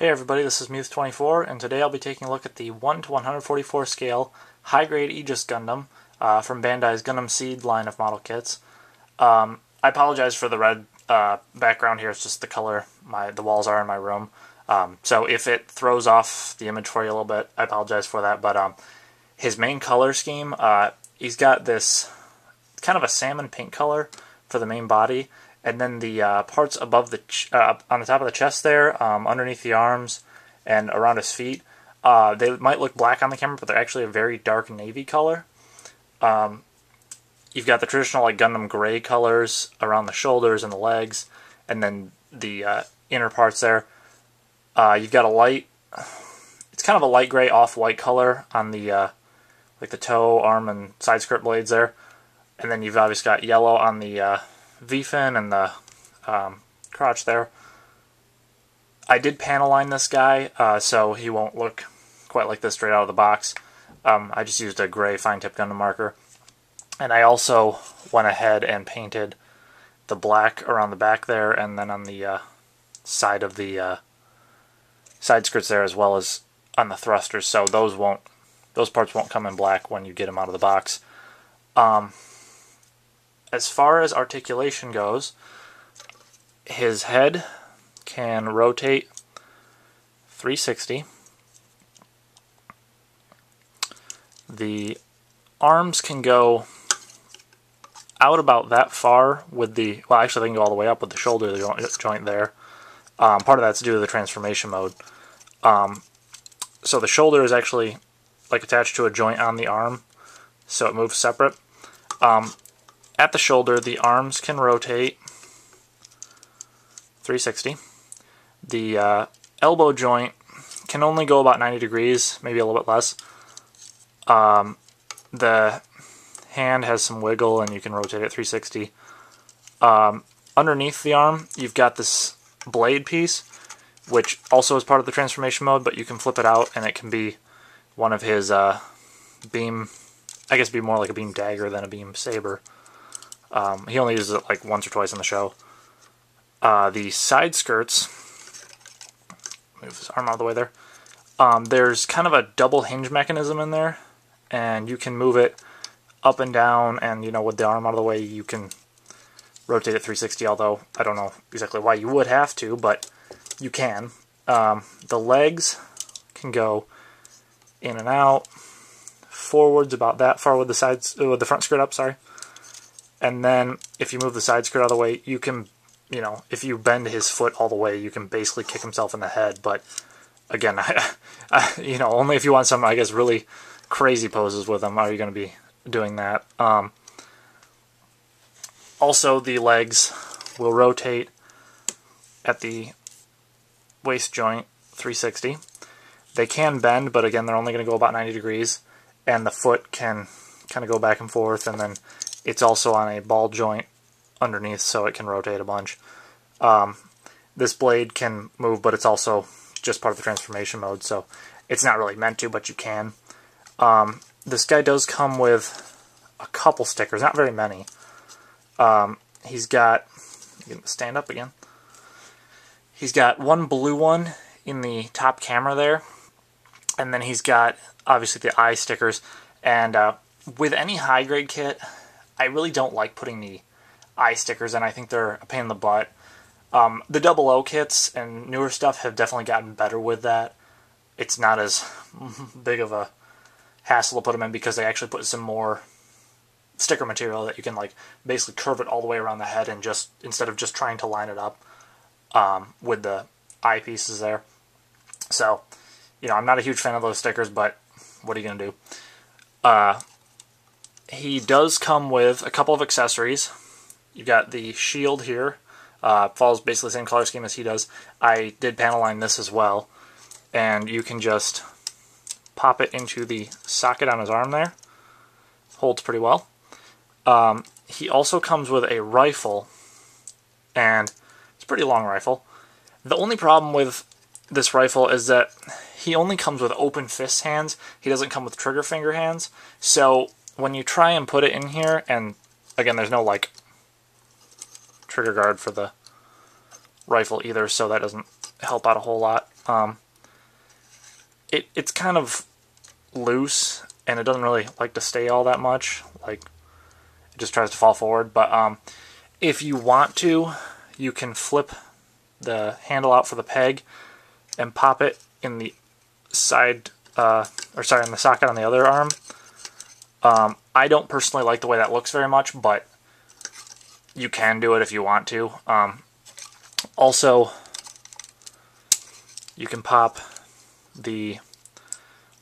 Hey everybody, this is Muth24, and today I'll be taking a look at the 1 to 144 scale high-grade Aegis Gundam from Bandai's Gundam Seed line of model kits. I apologize for the red background here, it's just the color the walls are in my room. So if it throws off the image for you a little bit, I apologize for that, but his main color scheme, he's got this kind of a salmon pink color for the main body, and then the parts above the on the top of the chest there, underneath the arms, and around his feet, they might look black on the camera, but they're actually a very dark navy color. You've got the traditional like Gundam gray colors around the shoulders and the legs, and then the inner parts there. You've got a light, it's kind of a light gray off-white color on the like the toe, arm, and side skirt blades there, and then you've obviously got yellow on the V-fin and the crotch there. I did panel line this guy, so he won't look quite like this straight out of the box. I just used a gray fine-tip Gundam marker. And I also went ahead and painted the black around the back there, and then on the side of the side skirts there, as well as on the thrusters, so those parts won't come in black when you get them out of the box. As far as articulation goes, his head can rotate 360. The arms can go out about that far with the, well, actually they can go all the way up with the shoulder joint there. Part of that's due to the transformation mode. So the shoulder is actually like attached to a joint on the arm, so it moves separate. At the shoulder, the arms can rotate 360. The elbow joint can only go about 90 degrees, maybe a little bit less. The hand has some wiggle, and you can rotate it 360. Underneath the arm, you've got this blade piece, which also is part of the transformation mode, but you can flip it out, and it can be one of his beam, I guess it'd be more like a beam dagger than a beam saber. He only uses it like once or twice in the show. The side skirts, move his arm out of the way there, there's kind of a double hinge mechanism in there, and you can move it up and down, and you know, with the arm out of the way you can rotate it 360, although I don't know exactly why you would have to, but you can. The legs can go in and out, forwards about that far with the sides, with the front skirt up, sorry. And then if you move the side skirt out of the way, you can, you know, if you bend his foot all the way, you can basically kick himself in the head. But again, you know, only if you want some, I guess, really crazy poses with him are you going to be doing that. Also, the legs will rotate at the waist joint 360. They can bend, but again, they're only going to go about 90 degrees. And the foot can kind of go back and forth, and then it's also on a ball joint underneath, so it can rotate a bunch. This blade can move, but it's also just part of the transformation mode, so it's not really meant to, but you can. This guy does come with a couple stickers, not very many. He's got, stand up again. He's got one blue one in the top camera there, and then he's got, obviously, the eye stickers. And with any high-grade kit, I really don't like putting the eye stickers in. I think they're a pain in the butt. The 00 kits and newer stuff have definitely gotten better with that. It's not as big of a hassle to put them in because they actually put some more sticker material that you can like basically curve it all the way around the head, and just instead of just trying to line it up with the eye pieces there. So, you know, I'm not a huge fan of those stickers, but what are you going to do? He does come with a couple of accessories. You've got the shield here. Follows basically the same color scheme as he does. I did panel line this as well. And you can just pop it into the socket on his arm there. Holds pretty well. He also comes with a rifle, and it's a pretty long rifle. The only problem with this rifle is that he only comes with open fist hands. He doesn't come with trigger finger hands. So when you try and put it in here, and again, there's no like trigger guard for the rifle either, so that doesn't help out a whole lot. It's kind of loose, and it doesn't really like to stay all that much. Like, it just tries to fall forward. But if you want to, you can flip the handle out for the peg and pop it in the side, in the socket on the other arm. I don't personally like the way that looks very much, but you can do it if you want to. Also, you can pop the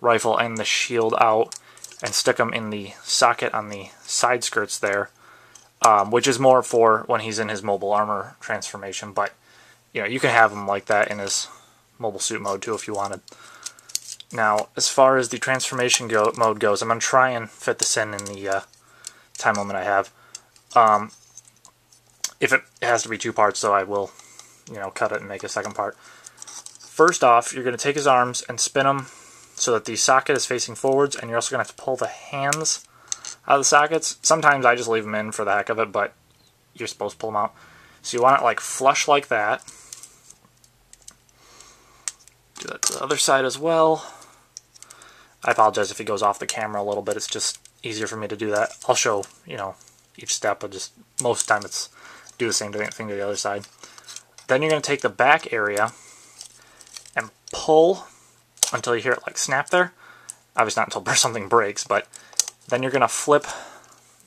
rifle and the shield out and stick them in the socket on the side skirts there, which is more for when he's in his mobile armor transformation, but you can have him like that in his mobile suit mode too if you wanted. Now, as far as the transformation mode goes, I'm going to try and fit this in the time limit I have. If it has to be 2 parts, though, I will cut it and make a second part. First off, you're going to take his arms and spin them so that the socket is facing forwards, and you're also going to have to pull the hands out of the sockets. Sometimes I just leave them in for the heck of it, but you're supposed to pull them out. So you want it like flush like that. Do that to the other side as well. I apologize if it goes off the camera a little bit. It's just easier for me to do that. I'll show, each step, but just most of the time it's do the same thing to the other side. Then you're going to take the back area and pull until you hear it like snap there. Obviously not until something breaks, but then you're going to flip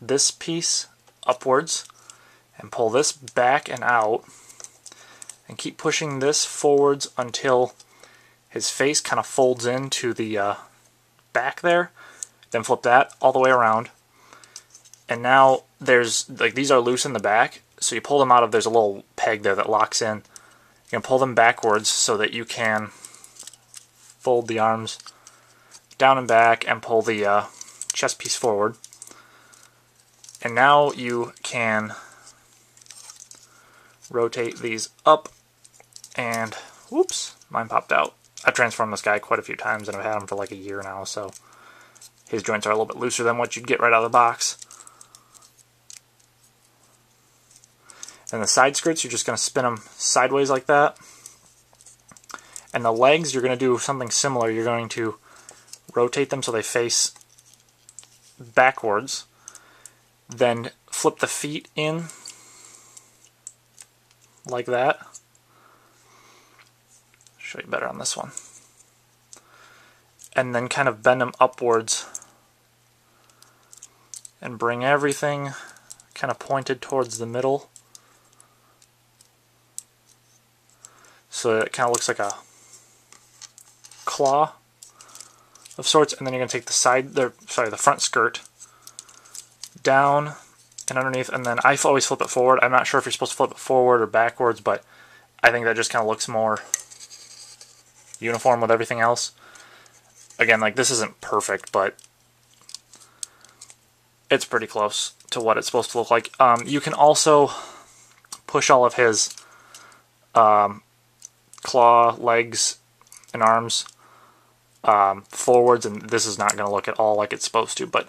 this piece upwards and pull this back and out and keep pushing this forwards until his face kind of folds into the back there. Then flip that all the way around. And now there's, like, these are loose in the back, so you pull them out of, there's a little peg there that locks in. You can pull them backwards so that you can fold the arms down and back and pull the chest piece forward. And now you can rotate these up and, whoops, mine popped out. I've transformed this guy quite a few times and I've had him for like a year now, so his joints are a little bit looser than what you'd get right out of the box. And the side skirts, you're just going to spin them sideways like that. And the legs, you're going to do something similar. You're going to rotate them so they face backwards. Then flip the feet in like that. Show you better on this one. And then kind of bend them upwards and bring everything kind of pointed towards the middle. So it kind of looks like a claw of sorts, and then you're going to take the front skirt down and underneath, and then I always flip it forward. I'm not sure if you're supposed to flip it forward or backwards, but I think that just kind of looks more uniform with everything else. Again, like, this isn't perfect, but it's pretty close to what it's supposed to look like. You can also push all of his claw, legs, and arms forwards, and this is not going to look at all like it's supposed to, but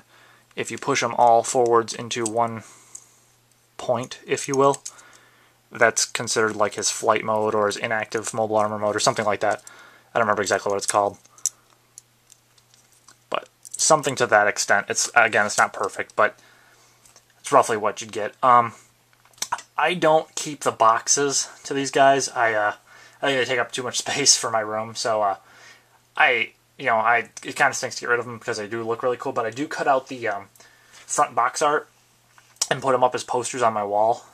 if you push them all forwards into one point, if you will, that's considered like his flight mode or his inactive mobile armor mode or something like that. I don't remember exactly what it's called, but something to that extent. It's not perfect, but it's roughly what you'd get. I don't keep the boxes to these guys. I think they take up too much space for my room, so it kind of stinks to get rid of them because they do look really cool, but I do cut out the front box art and put them up as posters on my wall.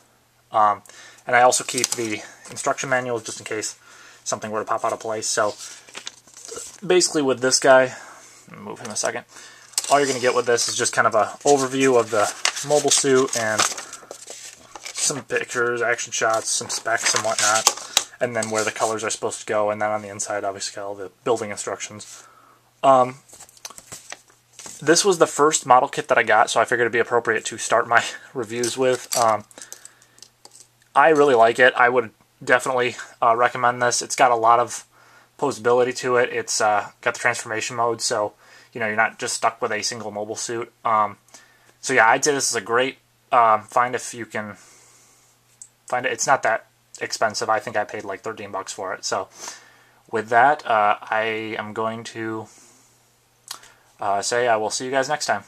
And I also keep the instruction manuals just in case something were to pop out of place. So basically with this guy, I'll move him a second, all you're going to get with this is just kind of an overview of the mobile suit and some pictures, action shots, some specs and whatnot, and then where the colors are supposed to go, and then on the inside obviously got all the building instructions. This was the first model kit that I got, so I figured it'd be appropriate to start my reviews with. I really like it. I would definitely recommend this. It's got a lot of posability to it. It's got the transformation mode, so you're not just stuck with a single mobile suit. So yeah, I'd say this is a great find if you can find it. It's not that expensive. I think I paid like $13 for it, so with that, I am going to say I will see you guys next time.